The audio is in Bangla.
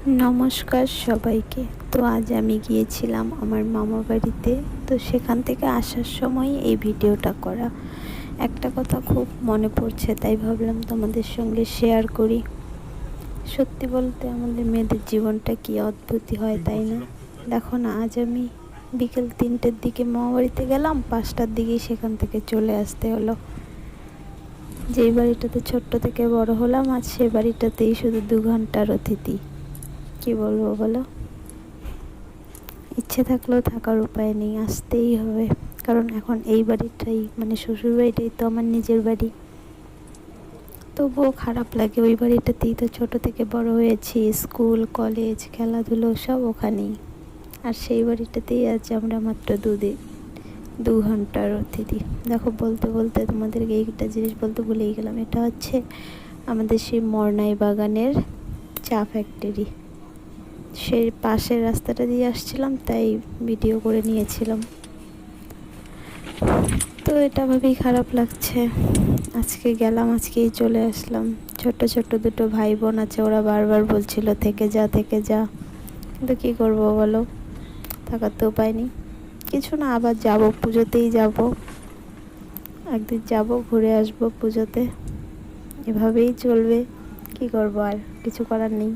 নমস্কার সবাইকে। তো আজ আমি গিয়েছিলাম আমার মামা বাড়িতে। তো সেখান থেকে আসার সময় এই ভিডিওটা করা। একটা কথা খুব মনে পড়ছে, তাই ভাবলাম তোমাদের সঙ্গে শেয়ার করি। সত্যি বলতে আমাদের মেয়েদের জীবনটা কি অদ্ভুতই হয়, তাই না? দেখো না, আজ আমি বিকেল 3টের দিকে মামা বাড়িতে গেলাম, 5টার দিকেই সেখান থেকে চলে আসতে হলো। যেই বাড়িটাতে ছোট্ট থেকে বড় হলাম, আজ সেই বাড়িটাতেই শুধু 2 ঘন্টার অতিথি। কি বলবো বলো? ইচ্ছে থাকলেও থাকার উপায় নেই, আসতেই হবে। কারণ এখন এই বাড়িটাই মানে শ্বশুর বাড়িটাই তো আমার নিজের বাড়ি। তবুও খারাপ লাগে, ওই বাড়িটাতেই তো ছোট থেকে বড় হয়েছি, স্কুল কলেজ খেলাধুলো সব ওখানেই। আর সেই বাড়িটাতেই আজ আমরা মাত্র 2 ঘন্টার অতিথি। দেখো, বলতে বলতে তোমাদেরকে এইটা জিনিস বলতে ভুলেই গেলাম। এটা হচ্ছে আমাদের সেই মরনাই বাগানের চা ফ্যাক্টরি। সেই পাশের রাস্তাটা দিয়ে আসছিলাম, তাই ভিডিও করে নিয়েছিলাম। তো এটা ভেবেই খারাপ লাগছে। আজকে গেলাম, আজকেই চলে আসলাম। ছোট্ট ছোট্ট 2 ভাই বোন আছে, ওরা বারবার বলছিল থেকে যা থেকে যা, কিন্তু কী করবো বলো, থাকার তো উপায় নেই। কিছু না, আবার যাব, পুজোতেই যাব। একদিন যাব, ঘুরে আসবো পুজোতে। এভাবেই চলবে, কি করবো, আর কিছু করার নেই।